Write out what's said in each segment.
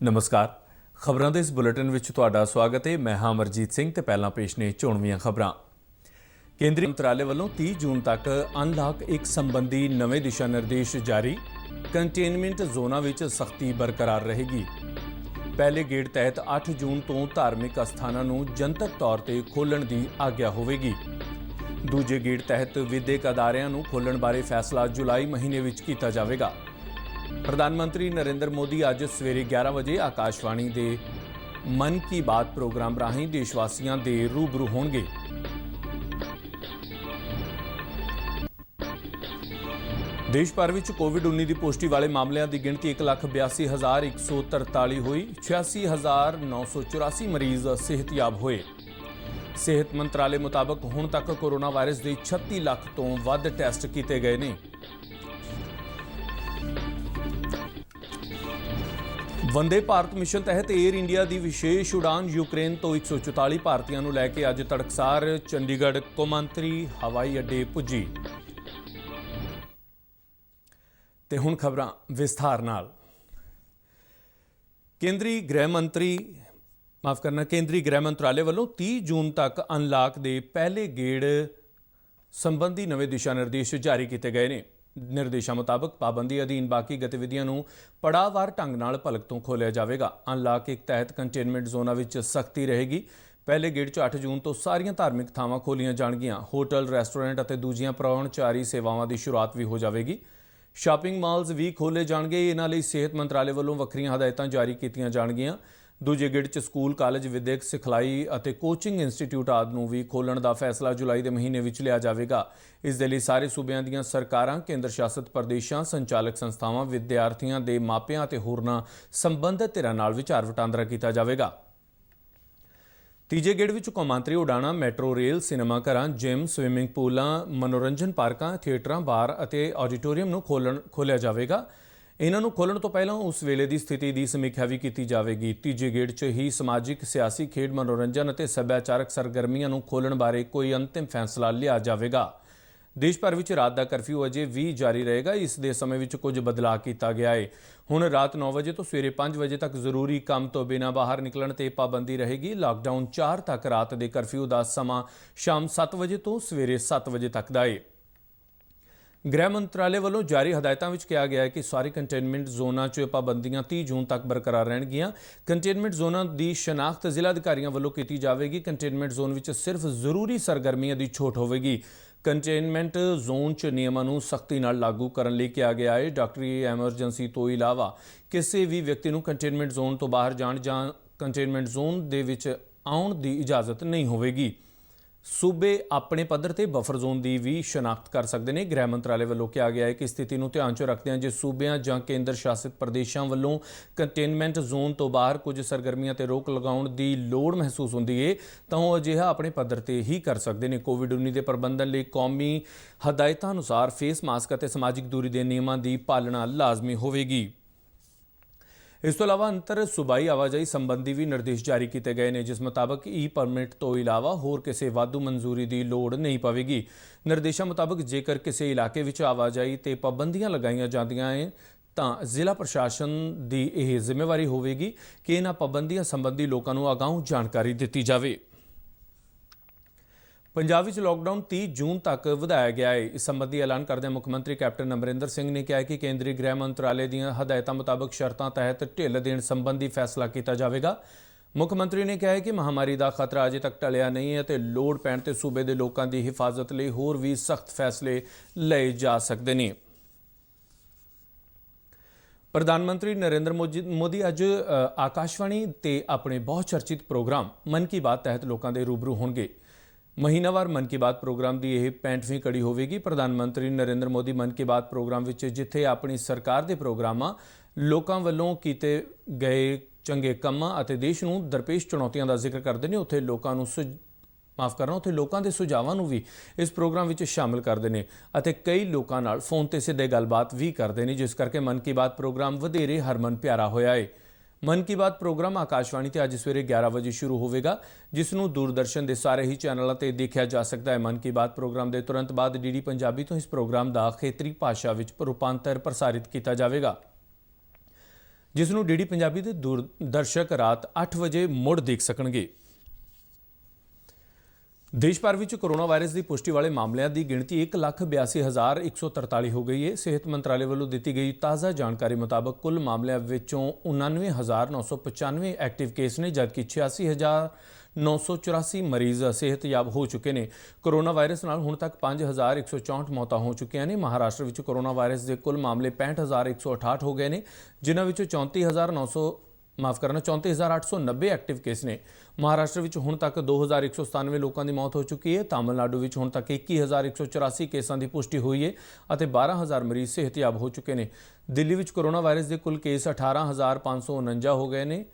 नमस्कार। खबरों के इस बुलेटिन में तुहाडा स्वागत है। मैं हाँ अमरजीत सिंह ते पहला पेश ने चोणवीआं खबरां। केंद्रीय मंत्रालय वालों 30 जून तक अनलॉक 1 संबंधी नवे दिशा निर्देश जारी। कंटेनमेंट जोनां विच सख्ती बरकरार रहेगी। पहले गेड़ तहत 8 जून तो धार्मिक अस्थानां नूं जनतक तौर पर खोलण की आग्या होवेगी। दूजे गेड़ तहत विद्यक अदारियां नूं खोलण बारे फैसला जुलाई महीने विच कीता जावेगा। प्रधानमंत्री नरेंद्र मोदी अज सवेरे 11 बजे आकाशवाणी के मन की बात प्रोग्राम राही देशवासियों के रूबरू होंगे। देश भर में कोविड-19 की पुष्टि वाले मामलों की गिनती 1,82,143 हुई। 86,984 मरीज सेहतयाब हुए। सेहत मंत्रालय मुताबक हुण तक कोरोना वायरस के 36 लाख तो वध टैसट किए गए हैं। वंदे भारत मिशन तहत एयर इंडिया की विशेष उड़ान यूक्रेन तो 144 भारतीयों को लैके अज तड़कसार चंडीगढ़ कौमांतरी हवाई अड्डे पुजी। ते हुण खबरां विस्तार नाल। केंद्रीय गृह मंत्रालय वालों 30 जून तक अनलॉक के पहले गेड़ संबंधी नवे दिशा निर्देश जारी किए गए हैं। निर्देशों मुताबक पाबंदी अधीन बाकी गतिविधियों को पड़ाववार ढंग नाल भलक तो खोलिया जाएगा। अनलॉक 1 तहत कंटेनमेंट जोनां विच सख्ती रहेगी। पहले गेड़ 8 जून तो सारियां धार्मिक थावां खोलियां जाणगियां। होटल, रेस्टोरेंट और दूजियां प्राहुणचारी सेवावां की शुरुआत भी हो जाएगी। शॉपिंग मॉल्स भी खोले जाणगे। इन्हां लई सेहत मंत्रालय वालों वक्रीआं हदायतां जारी कीतियां जाणगियां। दूजे गेड़ च स्कूल, कालेज, विद्यक सिखलाई और कोचिंग इंस्टीट्यूट आदि नूं भी खोलण का फैसला जुलाई के महीने में लिया जाएगा। इस दे लई सारे सूबਿਆਂ ਦੀਆਂ सरकारां, केंद्र शासित प्रदेशों, संचालक संस्थावां, विद्यार्थियों के मापिਆਂ ਅਤੇ होरनां संबंधित धिरां नाल विचार वटांदरा किया जाएगा। तीजे गेड़ विच कौमांतरी उड़ाणां, मैट्रो रेल, सिनेमा घरां, जिम, स्विमिंग पूलां, मनोरंजन पार्कां, थिएटरां, बार और ऑडिटोरीयम नूं खोलिया जाएगा। इन्हां नूं खोलण तो पहलां उस वेले की स्थिति की समीक्षा भी की जाएगी। तीजे गेड़ च ही समाजिक, सियासी, खेड, मनोरंजन और सभ्याचारक सरगर्मियां नूं खोलण बारे कोई अंतिम फैसला लिया जाएगा। देश भर में रात का करफ्यू अजे भी जारी रहेगा। इस दे समय में कुछ बदलाव किया गया है। हुण रात 9 बजे तो सवेरे 5 बजे तक जरूरी काम तो बिना बाहर निकलण ते पाबंदी रहेगी। लॉकडाउन 4 तक रात के करफ्यू का समा शाम 7 बजे तो सवेरे 7 बजे तक का है। गृह मंत्रालय वालों जारी हदायतों में कहा गया है कि सारे कंटेनमेंट जोनां च पाबंदियां 30 जून तक बरकरार रहणगियां। कंटेनमेंट जोनां की शनाख्त जिला अधिकारियों वालों की जाएगी। कंटेनमेंट जोन में सिर्फ जरूरी सरगर्मियों की छूट होगी। कंटेनमेंट जोन च नियमां नूं सख्ती नाल लागू करन लई कहा गया है। डॉक्टरी एमरजेंसी तो इलावा किसी भी व्यक्ति नूं कंटेनमेंट जोन तो बाहर जाण जां कंटेनमेंट जोन दे विच आउण की इजाजत नहीं होगी। सूबे अपने पद्धर ते बफर जोन की भी शनाख्त कर सकते हैं। गृह मंत्रालय वालों कहा गया है कि स्थिति को ध्यान च रखते जो सूबਿਆਂ ਜਾਂ केंद्र शासित प्रदेशों वालों कंटेनमेंट जोन तो बाहर कुछ सरगर्मियां ते रोक लगाउण की लोड़ महसूस होंदी है तो वह अजिहा अपने पद्धर ते ही कर सकते हैं। कोविड-19 के प्रबंधन लिए कौमी हदायतां अनुसार फेस मास्क और समाजिक दूरी के नियमों की पालना लाजमी होगी। इस तो इलावा अंतर सूबाई आवाजाही संबंधी भी निर्देश जारी किए गए हैं, जिस मुताबक ई परमिट तो इलावा होर किसी वाधू मंजूरी की लोड़ नहीं पवेगी। निर्देशों मुताबक जेकर किसी इलाके में आवाजाही ते पाबंदियां लगाई जांदियां हैं तो जिला प्रशासन की यह जिम्मेवारी होगी कि इन्हां पाबंदियां संबंधी लोगों को अगाऊं जानकारी दी जाए। पंजाब में लॉकडाउन 30 जून तक वधाया गया है। इस संबंधी ऐलान करदे मुख्यमंत्री कैप्टन अमरिंदर सिंह ने कहा कि केंद्रीय गृह मंत्रालय दी हदायतों मुताबक शर्तों तहत ढिल देण संबंधी फैसला किया जाएगा। मुख्यमंत्री ने कहा कि महामारी का खतरा अजे तक टलिया नहीं है तो लोड़ पैण ते सूबे के लोगों की हिफाजत लिए होर भी सख्त फैसले लए जा सकते हैं। प्रधानमंत्री नरेंद्र मोदी अज आकाशवाणी ते अपने बहुत चर्चित प्रोग्राम मन की बात तहत लोगों के रूबरू होंगे। महीनावार मन की बात प्रोग्राम की यह 65वीं कड़ी होगी। प्रधानमंत्री नरेंद्र मोदी मन की बात प्रोग्राम विच जिथे अपनी सरकार के प्रोग्रामां, लोगों वालों किए गए चंगे कामां अते देश नूं दरपेश चुनौतियों का जिक्र करते हैं, उत्थे उत्थे लोगों के सुझावों नूं भी इस प्रोग्राम विच शामिल करते हैं अते कई लोगों नाल फोन ते सीधे गलबात भी करते हैं, जिस करके मन की बात प्रोग्राम वधेरे हरमन प्यारा होया है। मन की बात प्रोग्राम आकाशवाणी ते अज सवेरे 11 बजे शुरू होगा, जिसनों दूरदर्शन के सारे ही चैनलों पर देखा जा सकता है। मन की बात प्रोग्राम के तुरंत बाद डीडी पंजाबी तो इस प्रोग्राम का खेतरी भाषा में रूपांतर प्रसारित किया जाएगा। ਜਿਸ ਨੂੰ ਡੀਡੀ ਪੰਜਾਬੀ ਦੇ ਦੂਰਦਰਸ਼ਕ ਰਾਤ 8 ਵਜੇ ਮੁੜ ਦੇਖ ਸਕਣਗੇ। ਦੇਸ਼ ਭਰ ਵਿੱਚ ਕੋਰੋਨਾ ਵਾਇਰਸ ਦੀ ਪੁਸ਼ਟੀ ਵਾਲੇ ਮਾਮਲਿਆਂ ਦੀ ਗਿਣਤੀ 1,82,143 ਹੋ ਗਈ ਹੈ। ਸਿਹਤ ਮੰਤਰਾਲੇ ਵੱਲੋਂ ਦਿੱਤੀ ਗਈ ਤਾਜ਼ਾ ਜਾਣਕਾਰੀ ਮੁਤਾਬਕ ਕੁੱਲ ਮਾਮਲਿਆਂ ਵਿੱਚੋਂ 99,995 ਐਕਟਿਵ ਕੇਸ ਨੇ, ਜਦਕਿ 86,984 ਮਰੀਜ਼ ਸਿਹਤਯਾਬ ਹੋ ਚੁੱਕੇ ਨੇ। ਕੋਰੋਨਾ ਵਾਇਰਸ ਨਾਲ ਹੁਣ ਤੱਕ 5,164 ਮੌਤਾਂ ਹੋ ਚੁੱਕੀਆਂ ਨੇ। ਮਹਾਰਾਸ਼ਟਰ ਵਿੱਚ ਕੋਰੋਨਾ ਵਾਇਰਸ ਦੇ ਕੁੱਲ ਮਾਮਲੇ 65,168 ਹੋ ਗਏ ਨੇ, ਜਿਨ੍ਹਾਂ ਵਿੱਚੋਂ 34,890 ਐਕਟਿਵ ਕੇਸ ਨੇ। ਮਹਾਰਾਸ਼ਟਰ ਵਿੱਚ ਹੁਣ ਤੱਕ 2,197 ਲੋਕਾਂ ਦੀ ਮੌਤ ਹੋ ਚੁੱਕੀ ਹੈ। ਤਾਮਿਲਨਾਡੂ ਵਿੱਚ ਹੁਣ ਤੱਕ 21,184 ਕੇਸਾਂ ਦੀ ਪੁਸ਼ਟੀ ਹੋਈ ਹੈ ਅਤੇ 12,000 ਮਰੀਜ਼ ਸਿਹਤਯਾਬ ਹੋ ਚੁੱਕੇ ਨੇ। ਦਿੱਲੀ ਵਿੱਚ ਕੋਰੋਨਾ ਵਾਇਰਸ ਦੇ ਕੁੱਲ ਕੇਸ 18,549 ਹੋ ਗਏ ਨੇ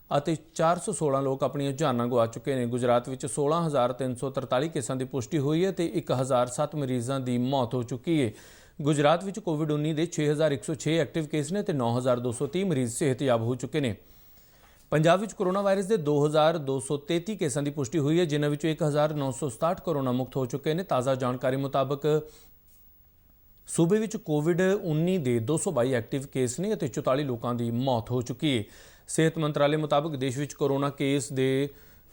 ਅਤੇ 416 ਲੋਕ ਆਪਣੀਆਂ ਜਾਨਾਂ ਗਵਾ ਚੁੱਕੇ ਨੇ। ਗੁਜਰਾਤ ਵਿੱਚ 16,343 ਕੇਸਾਂ ਦੀ ਪੁਸ਼ਟੀ ਹੋਈ ਹੈ ਤੇ 1,007 ਮਰੀਜ਼ਾਂ ਦੀ ਮੌਤ ਹੋ ਚੁੱਕੀ ਹੈ। ਗੁਜਰਾਤ ਵਿੱਚ ਕੋਵਿਡ-19 ਦੇ 6,106 ਐਕਟਿਵ ਕੇਸ ਨੇ ਤੇ 9,230 ਮਰੀਜ਼ ਸਿਹਤਯਾਬ ਹੋ ਚੁੱਕੇ ਨੇ। ਪੰਜਾਬ ਵਿੱਚ ਕੋਰੋਨਾ ਵਾਇਰਸ ਦੇ 2,233 ਕੇਸਾਂ ਦੀ ਪੁਸ਼ਟੀ ਹੋਈ ਹੈ, ਜਿਨ੍ਹਾਂ ਵਿੱਚੋਂ 1,967 ਕੋਰੋਨਾ ਮੁਕਤ ਹੋ ਚੁੱਕੇ ਨੇ। ਤਾਜ਼ਾ ਜਾਣਕਾਰੀ ਮੁਤਾਬਕ ਸੂਬੇ ਵਿੱਚ ਕੋਵਿਡ-19 ਦੇ 222 ਐਕਟਿਵ ਕੇਸ ਨੇ ਅਤੇ 44 ਲੋਕਾਂ ਦੀ ਮੌਤ ਹੋ ਚੁੱਕੀ ਹੈ। ਸਿਹਤ ਮੰਤਰਾਲੇ ਮੁਤਾਬਕ ਦੇਸ਼ ਵਿੱਚ ਕੋਰੋਨਾ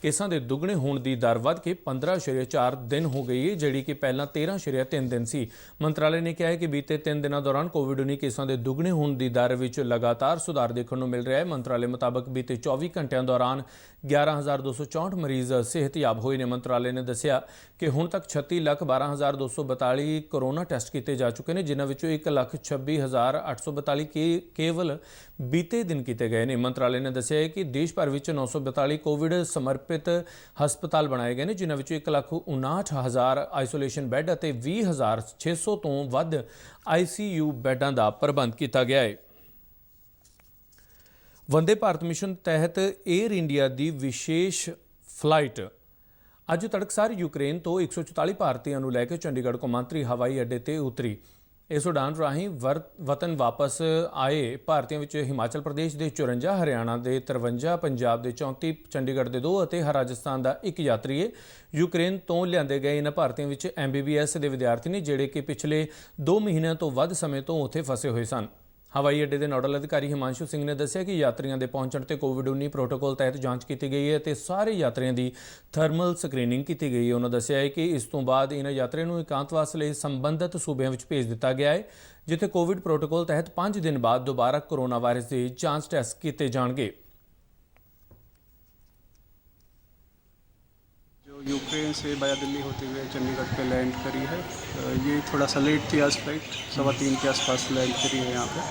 ਕੇਸਾਂ ਦੇ ਦੁੱਗਣੇ ਹੋਣ ਦੀ ਦਰ ਵੱਧ ਕੇ 15.4 ਦਿਨ ਹੋ ਗਈ ਹੈ, ਜਿਹੜੀ ਕਿ ਪਹਿਲਾਂ 13.3 ਦਿਨ ਸੀ। ਮੰਤਰਾਲੇ ਨੇ ਕਿਹਾ ਹੈ ਕਿ ਬੀਤੇ 3 ਦਿਨਾਂ ਦੌਰਾਨ ਕੋਵਿਡ-19 ਕੇਸਾਂ ਦੇ ਦੁੱਗਣੇ ਹੋਣ ਦੀ ਦਰ ਵਿੱਚ ਲਗਾਤਾਰ ਸੁਧਾਰ ਦੇਖਣ ਨੂੰ ਮਿਲ ਰਿਹਾ ਹੈ। ਮੰਤਰਾਲੇ ਮੁਤਾਬਕ ਬੀਤੇ 24 ਘੰਟਿਆਂ ਦੌਰਾਨ 11,264 ਮਰੀਜ਼ ਸਿਹਤਯਾਬ ਹੋਏ ਨੇ। ਮੰਤਰਾਲੇ ਨੇ ਦੱਸਿਆ ਕਿ ਹੁਣ ਤੱਕ 36,12,242 ਕੋਰੋਨਾ ਟੈਸਟ ਕੀਤੇ ਜਾ ਚੁੱਕੇ ਨੇ, ਜਿਨ੍ਹਾਂ ਵਿੱਚੋਂ 1,26,842 ਕੇਵਲ ਬੀਤੇ ਦਿਨ ਕੀਤੇ ਗਏ ਨੇ। ਮੰਤਰਾਲੇ ਨੇ ਦੱਸਿਆ ਹੈ ਕਿ ਦੇਸ਼ ਭਰ ਵਿੱਚ 942 ਕੋਵਿਡ ਸਮਰਪਿਤ ਹਸਪਤਾਲ ਬਣਾਏ ਗਏ ਨੇ, ਜਿਨ੍ਹਾਂ ਵਿੱਚੋਂ 1,59,000 ਆਈਸੋਲੇਸ਼ਨ ਬੈੱਡ ਅਤੇ 20,600 ਤੋਂ ਵੱਧ ICU ਬੈੱਡਾਂ ਦਾ ਪ੍ਰਬੰਧ ਕੀਤਾ ਗਿਆ ਹੈ। ਵੰਦੇ ਭਾਰਤ ਮਿਸ਼ਨ ਤਹਿਤ ਏਅਰ ਇੰਡੀਆ ਦੀ ਵਿਸ਼ੇਸ਼ ਫਲਾਈਟ ਅੱਜ ਤੜਕਸਾਰ ਯੂਕਰੇਨ ਤੋਂ 144 ਭਾਰਤੀਆਂ ਨੂੰ ਲੈ ਕੇ ਚੰਡੀਗੜ੍ਹ ਕੌਮਾਂਤਰੀ ਹਵਾਈ ਅੱਡੇ ਤੇ ਉਤਰੀ। ਇਸ ਉਡਾਨ ਰਾਹੀਂ ਵਤਨ ਵਾਪਸ ਆਏ ਭਾਰਤੀਆਂ ਵਿੱਚ ਹਿਮਾਚਲ ਪ੍ਰਦੇਸ਼ ਦੇ 54, ਹਰਿਆਣਾ ਦੇ 53, ਪੰਜਾਬ ਦੇ 34, ਚੰਡੀਗੜ੍ਹ ਦੇ 2 ਅਤੇ ਰਾਜਸਥਾਨ ਦਾ 1 ਯਾਤਰੀ ਹੈ। ਯੂਕਰੇਨ ਤੋਂ ਲਿਆਂਦੇ ਗਏ ਇਹਨਾਂ ਭਾਰਤੀਆਂ ਵਿੱਚ MBBS ਦੇ ਵਿਦਿਆਰਥੀ ਨੇ, ਜਿਹੜੇ ਕਿ ਪਿਛਲੇ 2 ਮਹੀਨਿਆਂ ਤੋਂ ਵੱਧ ਸਮੇਂ ਤੋਂ ਉੱਥੇ ਫਸੇ ਹੋਏ ਸਨ। ਹਵਾਈ ਅੱਡੇ ਦੇ ਨੋਡਲ ਅਧਿਕਾਰੀ ਹਿਮਾਂਸ਼ੂ ਸਿੰਘ ਨੇ ਦੱਸਿਆ ਕਿ ਯਾਤਰੀਆਂ ਦੇ ਪਹੁੰਚਣ ਤੇ ਕੋਵਿਡ-19 ਪ੍ਰੋਟੋਕਾਲ ਤਹਿਤ ਜਾਂਚ ਕੀਤੀ ਗਈ ਹੈ ਤੇ ਸਾਰੇ ਯਾਤਰੀਆਂ ਦੀ ਥਰਮਲ ਸਕਰੀਨਿੰਗ ਕੀਤੀ ਗਈ ਹੈ। ਉਹਨਾਂ ਦੱਸਿਆ ਹੈ ਕਿ ਇਸ ਤੋਂ ਬਾਅਦ ਇਹਨਾਂ ਯਾਤਰੀਆਂ ਨੂੰ ਇਕਾਂਤਵਾਸ ਲਈ ਸੰਬੰਧਿਤ ਸੂਬਿਆਂ ਵਿੱਚ ਭੇਜ ਦਿੱਤਾ ਗਿਆ ਹੈ, ਜਿੱਥੇ ਕੋਵਿਡ ਪ੍ਰੋਟੋਕਾਲ ਤਹਿਤ 5 ਦਿਨ ਬਾਅਦ ਦੁਬਾਰਾ ਕੋਰੋਨਾ ਵਾਇਰਸ ਦੇ ਜਾਂਚ ਟੈਸਟ ਕੀਤੇ ਜਾਣਗੇ। यूक्रेन से बाया दिल्ली होते हुए चंडीगढ़ पे लैंड करी है। ये थोड़ा सा लेट थी आज फ्लाइट, 3:15 के आसपास लैंड करी है यहाँ पे,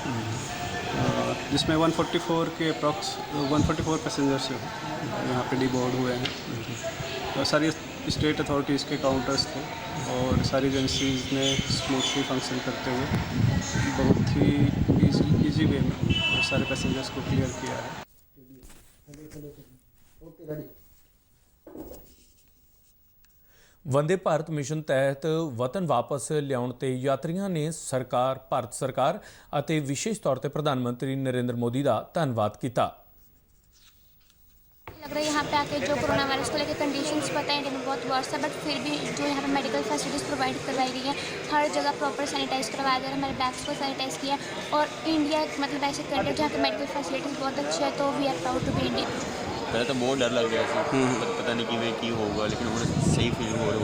जिसमें 144 के अप्रॉक्स 144 पैसेंजर्स यहाँ पे डिबोर्ड हुए हैं। सारी स्टेट अथॉरिटीज़ के काउंटर्स थे और सारी एजेंसीज ने स्मूथली फंक्शन करते हुए बहुत ही ईजी वे में सारे पैसेंजर्स को क्लियर किया है। ਵੰਦੇ ਭਾਰਤ ਮਿਸ਼ਨ ਤਹਿਤ ਵਤਨ ਵਾਪਸ ਲਿਆਉਣ ਤੇ ਯਾਤਰੀਆਂ ਨੇ ਭਾਰਤ ਸਰਕਾਰ ਅਤੇ ਵਿਸ਼ੇਸ਼ ਤੌਰ ਤੇ ਪ੍ਰਧਾਨ ਮੰਤਰੀ ਨਰਿੰਦਰ ਮੋਦੀ ਦਾ ਧੰਨਵਾਦ ਕੀਤਾ। लग रहा है यहाँ पे आके जो कोरोना वायरस को लेकर कंडीशंस पता है इंडिया में बहुत वर्स है, बट फिर भी जो यहाँ पे मेडिकल फैसिलिटीज़ प्रोवाइड करवाई गई है, हर जगह प्रॉपर सैनिटाइज करवाया जा रहा है, हमारे बैग्स को सैनिटाइज किया। और इंडिया मतलब ऐसे कंट्री जहाँ पे मेडिकल फैसिलिटीज़ बहुत अच्छी है, तो we are proud to be Indian. पहले तो बहुत डर लग रहा था, पता नहीं किमें की होगा, लेकिन हमें सही फील हो रहा है।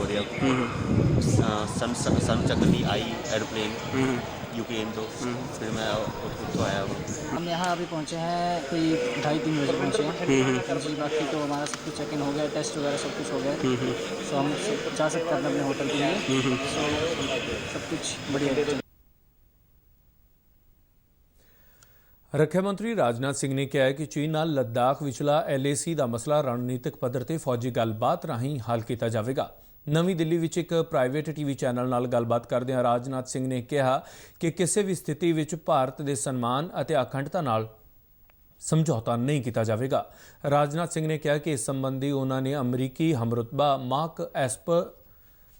सन चक्री आई एयरप्लेन यूक्रेन तो फिर मैं तो आया। हम यहाँ अभी पहुँचे हैं कोई 2:30-3 बजे पहुँचे हैं जी। बाकी तो हमारा सब कुछ चेक इन हो गया, टेस्ट वगैरह सब कुछ हो गया, सो हम जा सकते हैं अपने होटल के लिए, सो सब कुछ बढ़िया है। ਰੱਖਿਆ ਮੰਤਰੀ ਰਾਜਨਾਥ ਸਿੰਘ ਨੇ ਕਿਹਾ ਹੈ ਕਿ ਚੀਨ ਨਾਲ ਲੱਦਾਖ ਵਿਚਲਾ LAC ਦਾ ਮਸਲਾ ਰਣਨੀਤਿਕ ਪੱਧਰ ਤੇ ਫੌਜੀ ਗੱਲਬਾਤ ਰਾਹੀਂ ਹੱਲ ਕੀਤਾ ਜਾਵੇਗਾ। ਨਵੀਂ ਦਿੱਲੀ ਵਿੱਚ ਇੱਕ ਪ੍ਰਾਈਵੇਟ TV ਚੈਨਲ ਨਾਲ ਗੱਲਬਾਤ ਕਰਦਿਆਂ ਰਾਜਨਾਥ ਸਿੰਘ ਨੇ ਕਿਹਾ ਕਿ ਕਿਸੇ ਵੀ ਸਥਿਤੀ ਵਿੱਚ ਭਾਰਤ ਦੇ ਸਨਮਾਨ ਅਤੇ ਅਖੰਡਤਾ ਨਾਲ ਸਮਝੌਤਾ ਨਹੀਂ ਕੀਤਾ ਜਾਵੇਗਾ। ਰਾਜਨਾਥ ਸਿੰਘ ਨੇ ਕਿਹਾ ਕਿ ਇਸ ਸੰਬੰਧੀ ਉਹਨਾਂ ਨੇ ਅਮਰੀਕੀ ਹਮਰੁਤਬਾ ਮਾਰਕ ਐਸਪਰ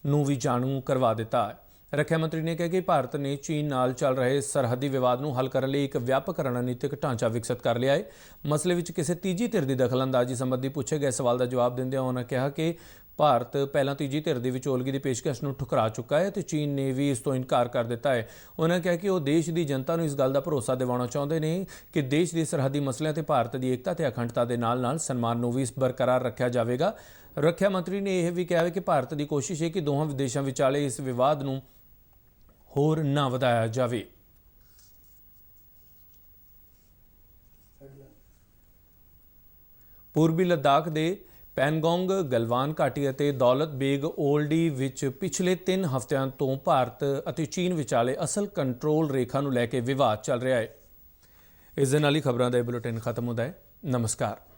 ਨੂੰ ਵੀ ਜਾਣੂ ਕਰਵਾ ਦਿੱਤਾ ਹੈ। ਰੱਖਿਆ ਮੰਤਰੀ ਨੇ ਕਿਹਾ ਕਿ ਭਾਰਤ ਨੇ ਚੀਨ ਨਾਲ ਚੱਲ ਰਹੇ ਸਰਹੱਦੀ ਵਿਵਾਦ ਨੂੰ ਹੱਲ ਕਰਨ ਲਈ ਇੱਕ ਵਿਆਪਕ ਰਣਨੀਤਿਕ ਢਾਂਚਾ ਵਿਕਸਿਤ ਕਰ ਲਿਆ ਹੈ। ਮਸਲੇ ਵਿੱਚ ਕਿਸੇ ਤੀਜੀ ਧਿਰ ਦੀ ਦਖਲਅੰਦਾਜ਼ੀ ਸੰਬੰਧੀ ਪੁੱਛੇ ਗਏ ਸਵਾਲ ਦਾ ਜਵਾਬ ਦਿੰਦਿਆਂ ਉਹਨਾਂ ਕਿਹਾ ਕਿ ਭਾਰਤ ਪਹਿਲਾਂ ਤੀਜੀ ਧਿਰ ਦੀ ਵਿਚੋਲਗੀ ਦੀ ਪੇਸ਼ਕਸ਼ ਨੂੰ ਠੁਕਰਾ ਚੁੱਕਾ ਹੈ ਤੇ ਚੀਨ ਨੇ ਵੀ ਇਸ ਤੋਂ ਇਨਕਾਰ ਕਰ ਦਿੱਤਾ ਹੈ। ਉਹਨਾਂ ਕਿਹਾ ਕਿ ਉਹ ਦੇਸ਼ ਦੀ ਜਨਤਾ ਨੂੰ ਇਸ ਗੱਲ ਦਾ ਭਰੋਸਾ ਦਿਵਾਉਣਾ ਚਾਹੁੰਦੇ ਨੇ ਕਿ ਦੇਸ਼ ਦੇ ਸਰਹੱਦੀ ਮਸਲਿਆਂ ਤੇ ਭਾਰਤ ਦੀ ਏਕਤਾ ਤੇ ਅਖੰਡਤਾ ਦੇ ਨਾਲ-ਨਾਲ ਸਨਮਾਨ ਨੂੰ ਵੀ ਬਰਕਰਾਰ ਰੱਖਿਆ ਜਾਵੇਗਾ। ਰੱਖਿਆ ਮੰਤਰੀ ਨੇ ਇਹ ਵੀ ਕਿਹਾ ਕਿ ਭਾਰਤ ਦੀ ਕੋਸ਼ਿਸ਼ ਹੈ ਕਿ ਦੋਹਾਂ ਦੇਸ਼ਾਂ ਵਿਚਾਲੇ ਇਸ ਵਿਵਾਦ ਨੂੰ ਹੋਰ ਨਾ ਵਧਾਇਆ ਜਾਵੇ। ਪੂਰਬੀ ਲੱਦਾਖ ਦੇ ਪੈਨਗੋਂਗ, ਗਲਵਾਨ ਘਾਟੀ ਅਤੇ ਦੌਲਤ ਬੇਗ ਓਲਡੀ ਵਿੱਚ ਪਿਛਲੇ 3 ਹਫ਼ਤਿਆਂ ਤੋਂ ਭਾਰਤ ਅਤੇ ਚੀਨ ਵਿਚਾਲੇ ਅਸਲ ਕੰਟਰੋਲ ਰੇਖਾ ਨੂੰ ਲੈ ਕੇ ਵਿਵਾਦ ਚੱਲ ਰਿਹਾ ਹੈ। ਇਸ ਦੇ ਨਾਲ ਹੀ ਖਬਰਾਂ ਦਾ ਇਹ ਬੁਲੇਟਿਨ ਖਤਮ ਹੁੰਦਾ ਹੈ। ਨਮਸਕਾਰ।